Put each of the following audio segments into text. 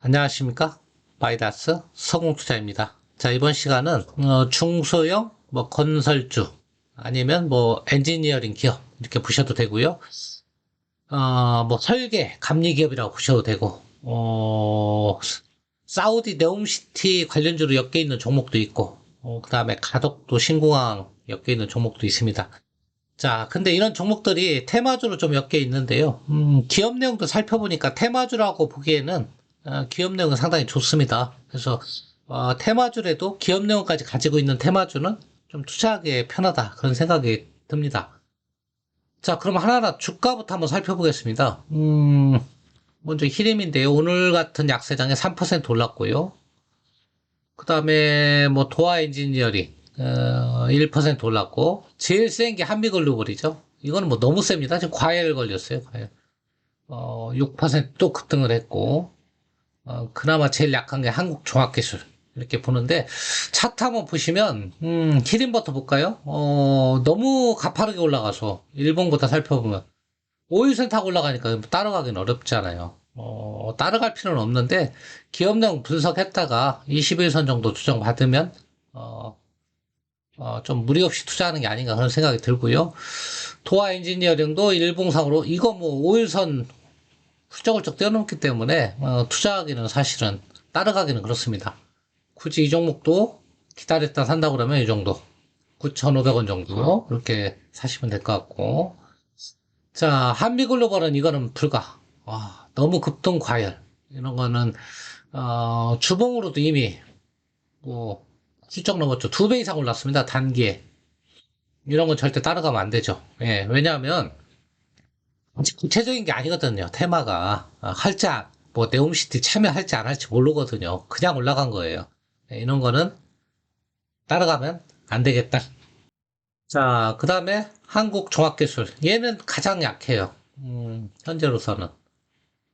안녕하십니까? 마이다스 서공투자입니다. 자, 이번 시간은 중소형 건설주 아니면 엔지니어링 기업 이렇게 보셔도 되고요. 설계 감리 기업이라고 보셔도 되고 사우디 네옴시티 관련주로 엮여 있는 종목도 있고 그다음에 가덕도 신공항 엮여 있는 종목도 있습니다. 자, 근데 이런 종목들이 테마주로 좀 엮여 있는데요. 기업 내용도 살펴보니까 테마주라고 보기에는 기업 내용은 상당히 좋습니다. 그래서 테마주라도 기업 내용까지 가지고 있는 테마주는 좀 투자하기 편하다. 그런 생각이 듭니다. 자, 그럼 하나하나 주가부터 한번 살펴보겠습니다. 먼저 히림인데요. 오늘 같은 약세장에 3% 올랐고요. 그 다음에 도화 엔지니어링 1% 올랐고, 제일 센 게 한미글로벌이죠. 이거는 너무 셉니다. 지금 과열 걸렸어요. 과열. 6%또 급등을 했고, 그나마 제일 약한 게 한국종합기술. 이렇게 보는데, 차트 한번 보시면, 히림부터 볼까요? 너무 가파르게 올라가서, 일봉부터 살펴보면, 5일선 타고 올라가니까 따라가기는 어렵잖아요. 따라갈 필요는 없는데, 기업 내용 분석했다가 21선 정도 조정받으면, 좀 무리 없이 투자하는 게 아닌가 그런 생각이 들고요. 도화 엔지니어링도 일봉상으로, 이거 5일선 훌쩍훌쩍 뛰어넘기 때문에 투자하기는 사실은 따라가기는 그렇습니다. 굳이 이 종목도 기다렸다 산다 그러면 이 정도 9,500원 정도 이렇게 사시면 될 것 같고, 자, 한미글로벌은 이거는 불가. 너무 급등 과열 이런 거는 주봉으로도 이미 훌쩍 넘었죠. 2배 이상 올랐습니다. 단기에. 이런 건 절대 따라가면 안 되죠. 예, 왜냐하면 아직 구체적인 게 아니거든요. 테마가 할지 네옴시티 참여할지 안 할지 모르거든요. 그냥 올라간 거예요. 예, 이런 거는 따라가면 안 되겠다. 자, 그 다음에 한국종합기술. 얘는 가장 약해요. 현재로서는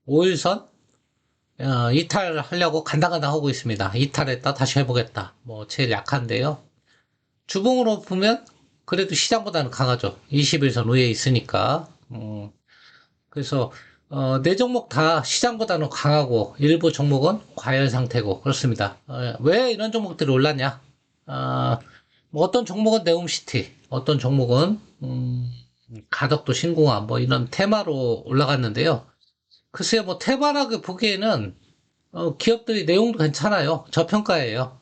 5일선 이탈하려고 간당간당 하고 있습니다. 이탈했다 다시 해보겠다. 제일 약한데요. 주봉으로 보면 그래도 시장보다는 강하죠. 21선 위에 있으니까. 그래서 네 종목 다 시장보다는 강하고 일부 종목은 과열 상태고 그렇습니다. 왜 이런 종목들이 올랐냐? 어, 어떤 종목은 네옴시티, 어떤 종목은 가덕도 신공항 이런 테마로 올라갔는데요. 글쎄요, 테마라고 보기에는 기업들이 내용도 괜찮아요. 저평가예요.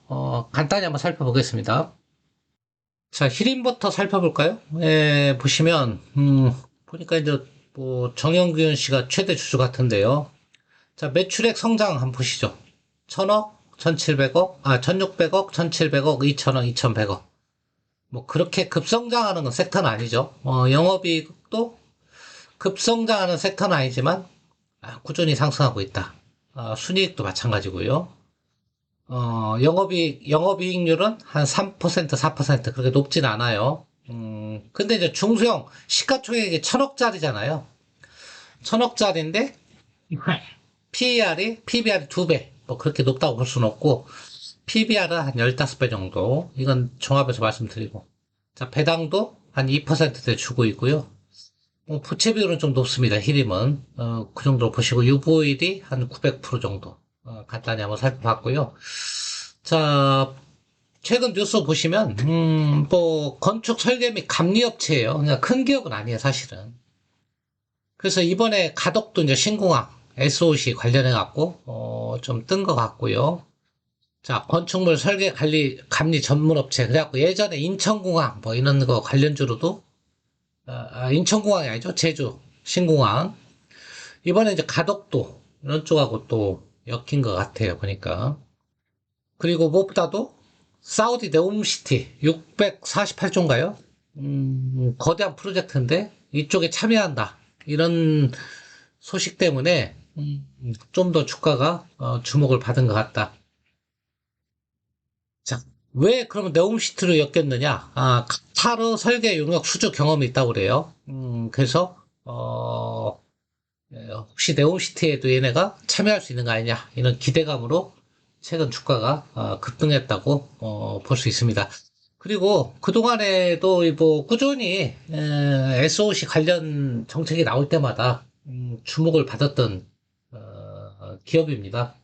간단히 한번 살펴보겠습니다. 자, 히림부터 살펴볼까요? 예, 보시면, 보니까 이제, 정영균 씨가 최대 주주 같은데요. 자, 매출액 성장 한번 보시죠. 1000억, 1700억, 1600억, 1700억, 2000억, 2100억. 그렇게 급성장하는 건 섹터는 아니죠. 영업이익도 급성장하는 섹터는 아니지만, 꾸준히 상승하고 있다. 순이익도 마찬가지고요. 영업이익률은 한 3%, 4% 그렇게 높진 않아요. 근데 이제 중소형 시가총액이 1000억짜리잖아요. 1000억짜리인데 PBR이 2배. 그렇게 높다고 볼 수는 없고, PBR은 한 15배 정도. 이건 종합해서 말씀드리고. 자, 배당도 한 2%대 주고 있고요. 부채 비율은 좀 높습니다. 히림은. 그 정도로 보시고, 유보율이 한 900% 정도. 간단히 한번 살펴봤고요. 자, 최근 뉴스 보시면, 건축 설계 및 감리업체예요. 그냥 큰 기업은 아니에요, 사실은. 그래서 이번에 가덕도 이제 신공항, SOC 관련해갖고, 좀 뜬 것 같고요. 자, 건축물 설계 감리 전문업체. 그래갖고 예전에 인천공항, 이런 거 관련주로도, 인천공항이 아니죠. 제주, 신공항. 이번에 이제 가덕도, 이런 쪽하고 또 엮인 것 같아요, 보니까. 그리고 무엇보다도 사우디 네옴시티 648조인가요? 거대한 프로젝트인데 이쪽에 참여한다. 이런 소식 때문에 좀 더 주가가 주목을 받은 것 같다. 자, 왜 그러면 네옴시티로 엮였느냐? 카타르 설계 용역 수주 경험이 있다고 그래요. 그래서 혹시 네옴시티에도 얘네가 참여할 수 있는 거 아니냐? 이런 기대감으로 최근 주가가 급등했다고 볼 수 있습니다. 그리고 그동안에도 꾸준히 SOC 관련 정책이 나올 때마다 주목을 받았던 기업입니다.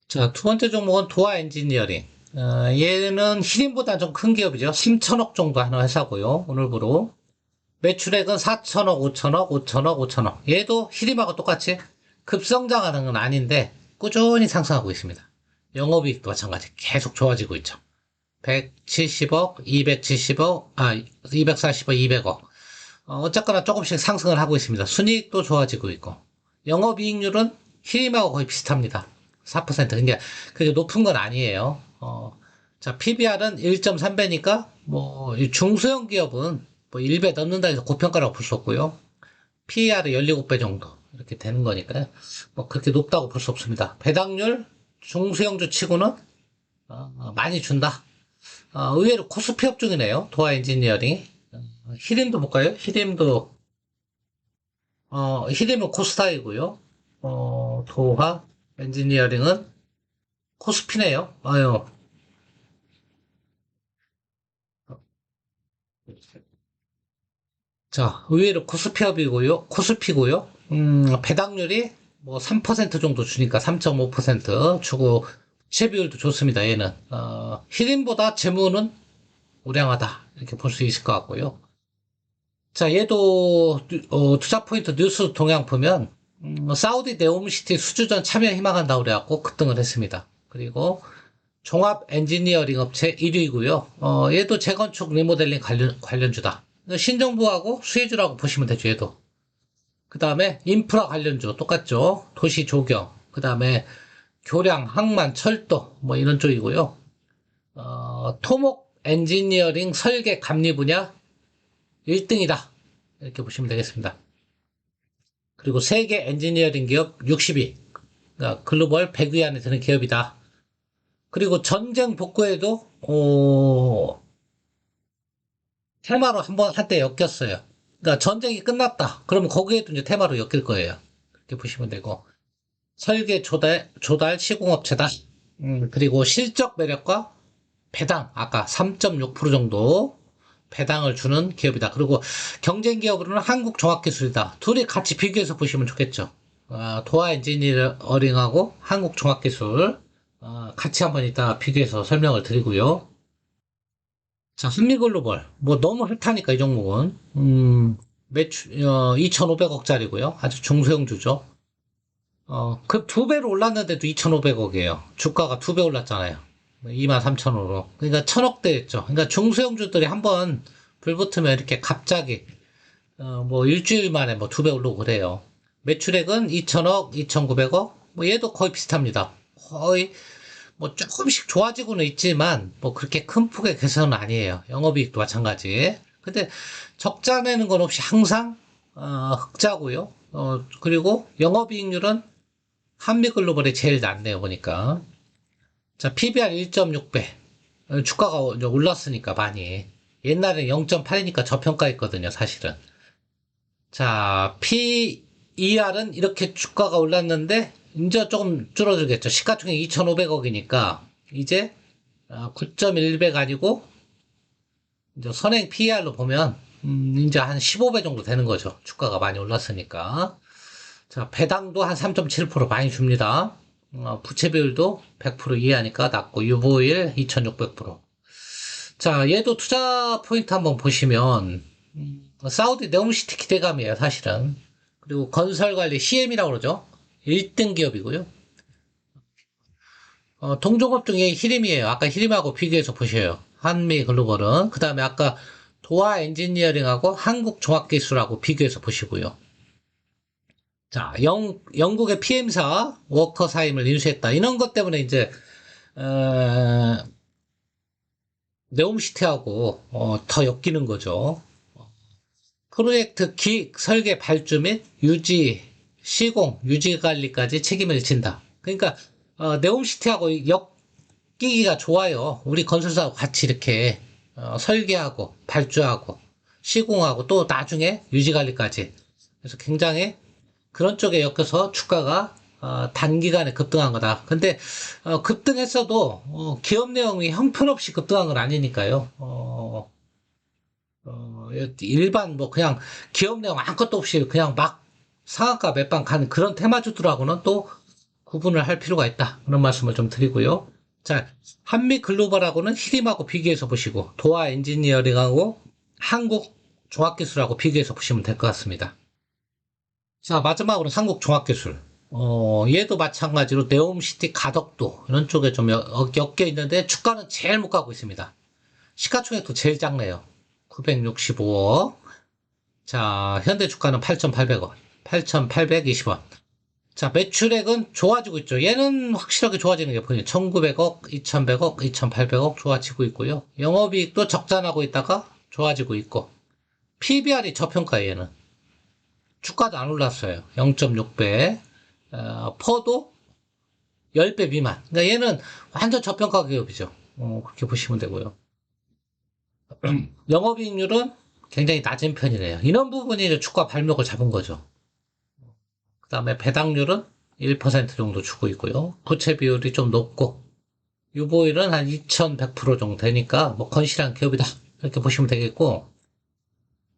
자, 두 번째 종목은 도화 엔지니어링. 얘는 히림보다 좀 큰 기업이죠. 3천억 정도 하는 회사고요. 오늘부로. 매출액은 4천억, 5천억, 5천억, 5천억. 얘도 히림하고 똑같이 급성장하는 건 아닌데 꾸준히 상승하고 있습니다. 영업이익도 마찬가지 계속 좋아지고 있죠. 170억, 270억, 240억, 200억. 어쨌거나 조금씩 상승을 하고 있습니다. 순이익도 좋아지고 있고. 영업이익률은 히림하고 거의 비슷합니다. 4%. 그러니까 그게 높은 건 아니에요. 자, PBR은 1.3배니까, 이 중소형 기업은 1배 넘는다 해서 고평가라고 볼 수 없고요. PER이 17배 정도. 이렇게 되는 거니까요. 그렇게 높다고 볼 수 없습니다. 배당률, 중소형주 치고는, 많이 준다. 의외로 코스피 업종이네요. 도화 엔지니어링. 히림도 볼까요? 히림은 코스닥이고요. 도화 엔지니어링은 코스피네요. 아유. 자, 의외로 코스피고요. 배당률이 3% 정도 주니까 3.5% 주고, 채비율도 좋습니다, 얘는. 히림보다 재무는 우량하다. 이렇게 볼 수 있을 것 같고요. 자, 얘도, 투자 포인트 뉴스 동향 보면, 사우디 네옴시티 수주전 참여 희망한다고 그래갖고 급등을 했습니다. 그리고 종합 엔지니어링 업체 1위고요. 얘도 재건축 리모델링 관련주다. 신정부하고 수혜주라고 보시면 되죠, 얘도. 그 다음에 인프라 관련주 똑같죠. 도시 조경. 그 다음에 교량, 항만, 철도 이런 쪽이고요. 토목 엔지니어링 설계 감리 분야 1등이다. 이렇게 보시면 되겠습니다. 그리고 세계 엔지니어링 기업 60위. 그러니까 글로벌 100위 안에 드는 기업이다. 그리고 전쟁 복구에도 테마로 한때 엮였어요. 그러니까 전쟁이 끝났다. 그러면 거기에도 이제 테마로 엮일 거예요. 그렇게 보시면 되고 설계 조달 시공업체다. 그리고 실적 매력과 배당 아까 3.6% 정도 배당을 주는 기업이다. 그리고 경쟁 기업으로는 한국종합기술이다. 둘이 같이 비교해서 보시면 좋겠죠. 도화 엔지니어링하고 한국종합기술 같이 한번 이따 비교해서 설명을 드리고요. 자, 한미글로벌. 너무 핫하니까 이 종목은. 매출, 2,500억짜리고요. 아주 중소형주죠. 그 두 배로 올랐는데도 2,500억이에요. 주가가 두 배 올랐잖아요. 23,000원으로. 그러니까 천억대였죠. 그러니까 중소형주들이 한번 불붙으면 이렇게 갑자기, 일주일 만에 두 배 오르고 그래요. 매출액은 2,000억, 2,900억. 얘도 거의 비슷합니다. 거의 조금씩 좋아지고는 있지만 그렇게 큰 폭의 개선은 아니에요. 영업이익도 마찬가지. 근데 적자 내는 건 없이 항상 흑자고요. 그리고 영업이익률은 한미글로벌이 제일 낮네요, 보니까. 자, PBR 1.6배. 주가가 이제 올랐으니까 많이. 옛날에 0.8이니까 저평가했거든요, 사실은. 자, PER은 이렇게 주가가 올랐는데 이제 조금 줄어들겠죠. 시가총액 2,500억이니까 이제 9.1배가 아니고 이제 선행 PER로 보면 이제 한 15배 정도 되는 거죠. 주가가 많이 올랐으니까. 자, 배당도 한 3.7% 많이 줍니다. 부채 비율도 100% 이하니까 낮고 유보일 2,600%. 자, 얘도 투자 포인트 한번 보시면 사우디 네옴시티 기대감이에요, 사실은. 그리고 건설관리 CM이라고 그러죠. 1등 기업이고요. 동종업 중에 히림이에요. 아까 히림하고 비교해서 보셔요. 한미 글로벌은. 그 다음에 아까 도화 엔지니어링하고 한국종합기술하고 비교해서 보시고요. 자, 영국의 PM사 워커 사임을 인수했다. 이런 것 때문에 이제, 네옴시티하고, 더 엮이는 거죠. 프로젝트 설계 발주 및 유지, 시공, 유지 관리까지 책임을 진다. 그러니까, 네옴시티하고 엮이기가 좋아요. 우리 건설사하고 같이 이렇게, 설계하고, 발주하고, 시공하고, 또 나중에 유지 관리까지. 그래서 굉장히 그런 쪽에 엮여서 주가가 단기간에 급등한 거다. 근데 급등했어도 기업 내용이 형편없이 급등한 건 아니니까요. 일반 그냥 기업 내용 아무것도 없이 그냥 막 상한가 몇 방 가는 그런 테마주들하고는 또 구분을 할 필요가 있다. 그런 말씀을 좀 드리고요. 자, 한미글로벌하고는 히림하고 비교해서 보시고, 도화 엔지니어링하고 한국종합기술하고 비교해서 보시면 될 것 같습니다. 자, 마지막으로 한국종합기술. 얘도 마찬가지로 네옴시티 가덕도 이런 쪽에 좀 엮여 있는데 주가는 제일 못 가고 있습니다. 시가총액도 제일 작네요. 965억. 자, 현대 주가는 8,800원. 8,820원. 자, 매출액은 좋아지고 있죠. 얘는 확실하게 좋아지는 게 보이네요. 1,900억, 2,100억, 2,800억 좋아지고 있고요. 영업이익도 적자나고 있다가 좋아지고 있고. PBR이 저평가예요, 얘는. 주가도 안 올랐어요. 0.6배. 퍼도 10배 미만. 그러니까 얘는 완전 저평가 기업이죠. 그렇게 보시면 되고요. 영업이익률은 굉장히 낮은 편이래요. 이런 부분이 이제 주가 발목을 잡은 거죠. 그 다음에 배당률은 1% 정도 주고 있고요. 부채 비율이 좀 높고, 유보율은 한 2100% 정도 되니까, 뭐, 건실한 기업이다. 이렇게 보시면 되겠고,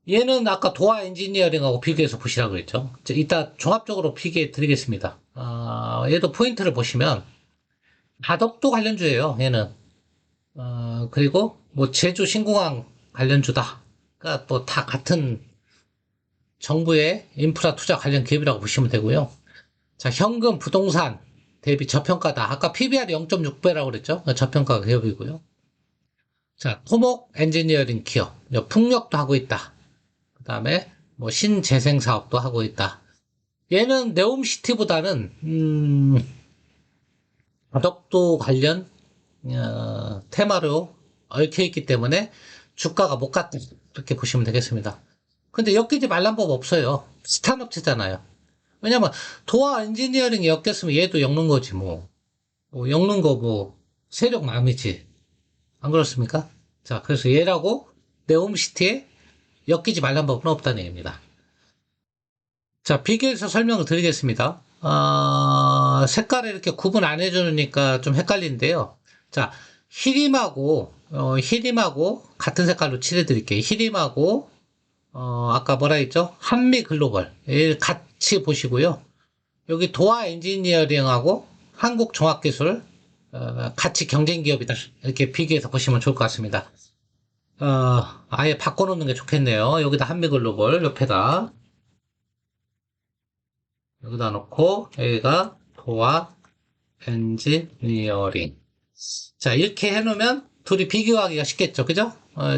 얘는 아까 도화 엔지니어링하고 비교해서 보시라고 그랬죠. 이따 종합적으로 비교해 드리겠습니다. 얘도 포인트를 보시면, 가덕도 관련주예요, 얘는. 그리고, 뭐, 제주 신공항 관련주다. 그러니까 뭐, 다 같은 정부의 인프라 투자 관련 기업이라고 보시면 되고요. 자, 현금 부동산 대비 저평가다. 아까 PBR이 0.6배라고 그랬죠? 저평가 기업이고요. 자, 토목 엔지니어링 기업. 풍력도 하고 있다. 그 다음에 뭐 신재생 사업도 하고 있다. 얘는 네옴시티보다는 가덕도 관련 테마로 얽혀 있기 때문에 주가가 못 갔다. 이렇게 보시면 되겠습니다. 근데 엮이지 말란 법 없어요. 스탄 업체잖아요. 왜냐면 도화 엔지니어링이 엮였으면 얘도 엮는 거지 뭐. 엮는 거 뭐 세력 마음이지. 안 그렇습니까? 자, 그래서 얘라고 네옴시티에 엮이지 말란 법은 없다는 얘기입니다. 자, 비교해서 설명을 드리겠습니다. 색깔을 이렇게 구분 안 해주니까 좀 헷갈리는데요. 자, 히림하고 같은 색깔로 칠해드릴게요. 히림하고 아까 뭐라 했죠? 한미 글로벌. 같이 보시고요. 여기 도화 엔지니어링하고 한국종합기술, 같이 경쟁 기업이다. 이렇게 비교해서 보시면 좋을 것 같습니다. 아예 바꿔놓는 게 좋겠네요. 여기다 한미 글로벌 옆에다. 여기다 놓고, 여기가 도화 엔지니어링. 자, 이렇게 해놓으면 둘이 비교하기가 쉽겠죠. 그죠?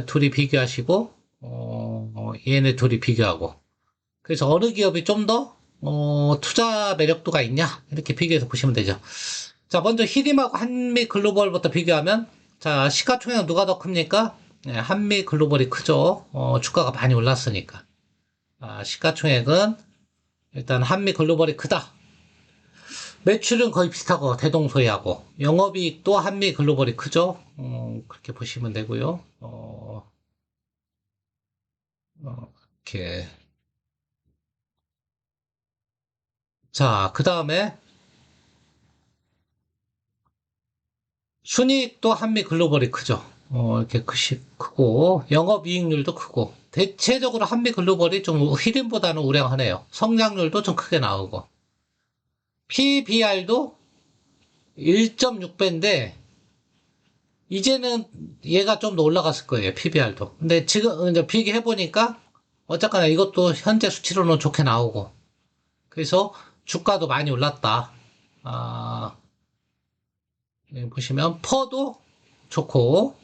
둘이 비교하시고, 얘네 둘이 비교하고. 그래서 어느 기업이 좀 더, 투자 매력도가 있냐? 이렇게 비교해서 보시면 되죠. 자, 먼저 히림하고 한미 글로벌부터 비교하면, 자, 시가총액은 누가 더 큽니까? 네, 한미 글로벌이 크죠. 주가가 많이 올랐으니까. 시가총액은 일단 한미 글로벌이 크다. 매출은 거의 비슷하고 대동소이하고 영업이익도 한미 글로벌이 크죠. 그렇게 보시면 되고요. 이렇게 자, 그 다음에 순이익도 한미 글로벌이 크죠. 이렇게 크고 영업이익률도 크고 대체적으로 한미 글로벌이 좀 히림보다는 우량하네요. 성장률도 좀 크게 나오고 PBR도 1.6배인데 이제는 얘가 좀 더 올라갔을 거예요. PBR도. 근데 지금 이제 비교해 보니까 어쨌거나 이것도 현재 수치로는 좋게 나오고 그래서 주가도 많이 올랐다. 여기 보시면 퍼도 좋고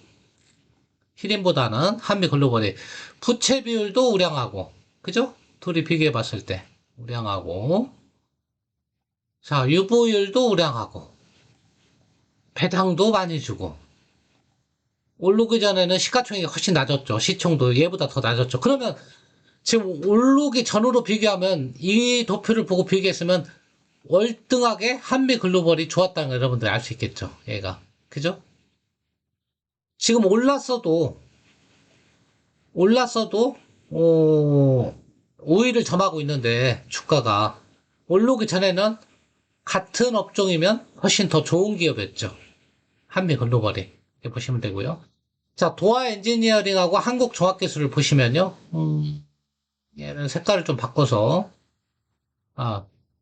히림보다는 한미 글로벌이 부채 비율도 우량하고 그죠? 둘이 비교해 봤을 때 우량하고 자 유보율도 우량하고 배당도 많이 주고 오르기 전에는 시가총액이 훨씬 낮았죠. 시총도 얘보다 더 낮았죠. 그러면 지금 오르기 전으로 비교하면 이 도표를 보고 비교했으면 월등하게 한미 글로벌이 좋았다는 걸 여러분들이 알 수 있겠죠. 얘가 그죠? 지금 올랐어도 우위를 점하고 있는데 주가가 오르기 전에는 같은 업종이면 훨씬 더 좋은 기업이었죠. 한미 글로벌이 이렇게 보시면 되고요. 자, 도화 엔지니어링하고 한국종합기술을 보시면요. 얘는 색깔을 좀 바꿔서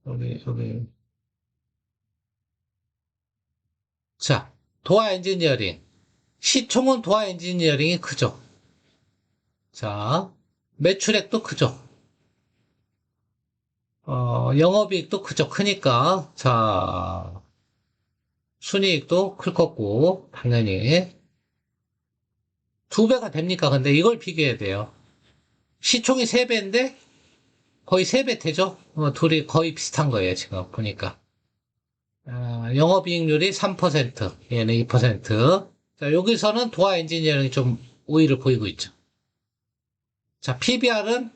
여기 도화 엔지니어링. 시총은 도화 엔지니어링이 크죠. 자, 매출액도 크죠. 영업이익도 크죠. 크니까. 자, 순이익도 클 거고, 당연히. 2배가 됩니까? 근데 이걸 비교해야 돼요. 시총이 3배인데, 거의 3배 되죠? 둘이 거의 비슷한 거예요, 지금 보니까. 영업이익률이 3%, 얘는 2%. 자, 여기서는 도화 엔지니어링이 좀 우위를 보이고 있죠. 자, PBR은,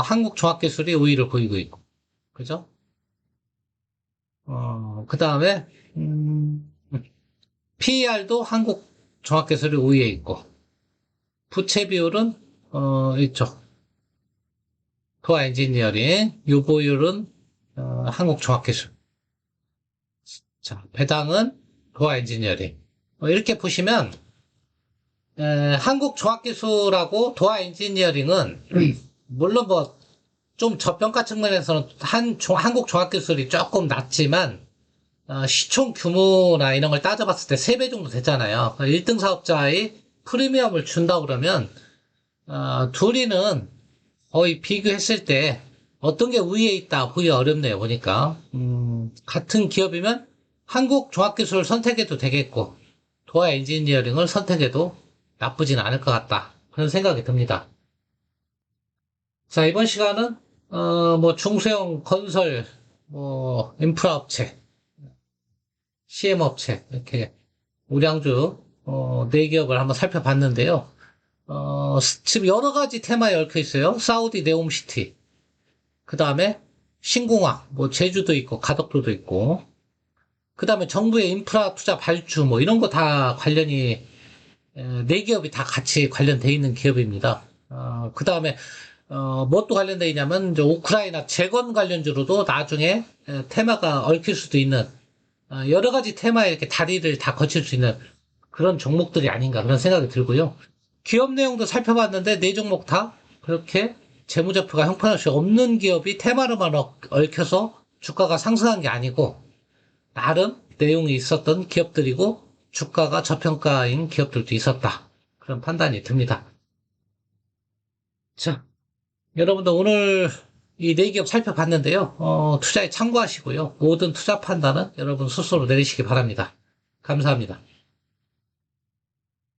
한국종합기술이 우위를 보이고 있고. 그죠? 그 다음에, PER도 한국종합기술이 우위에 있고. 부채 비율은, 있죠. 도화 엔지니어링, 유보율은, 한국종합기술. 자, 배당은 도화 엔지니어링. 이렇게 보시면, 한국종합기술하고 도화 엔지니어링은, 물론 뭐, 좀 저평가 측면에서는 한국종합기술이 조금 낮지만, 시총 규모나 이런 걸 따져봤을 때 3배 정도 되잖아요. 1등 사업자의 프리미엄을 준다 그러면, 둘이는 거의 비교했을 때 어떤 게 우위에 있다 보기 어렵네요, 보니까. 같은 기업이면 한국종합기술을 선택해도 되겠고, 도화 엔지니어링을 선택해도 나쁘진 않을 것 같다. 그런 생각이 듭니다. 자, 이번 시간은, 뭐, 중소형 건설, 뭐, 인프라 업체, CM 업체, 이렇게, 우량주, 4기업을 한번 살펴봤는데요. 지금 여러 가지 테마에 얽혀 있어요. 사우디 네옴시티, 그 다음에 신공항, 뭐, 제주도 있고, 가덕도도 있고, 그 다음에 정부의 인프라 투자 발주, 뭐, 이런 거 다 관련이, 4기업이 다 같이 관련돼 있는 기업입니다. 그 다음에 무엇도 관련돼 있냐면 이제 우크라이나 재건 관련주로도 나중에 테마가 얽힐 수도 있는 여러 가지 테마에 이렇게 다리를 다 거칠 수 있는 그런 종목들이 아닌가 그런 생각이 들고요. 기업 내용도 살펴봤는데 4종목 다 그렇게 재무제표가 형편없이 없는 기업이 테마로만 얽혀서 주가가 상승한 게 아니고 나름 내용이 있었던 기업들이고 주가가 저평가인 기업들도 있었다. 그런 판단이 듭니다. 자, 여러분들 오늘 이 4기업 살펴봤는데요. 투자에 참고하시고요. 모든 투자 판단은 여러분 스스로 내리시기 바랍니다. 감사합니다.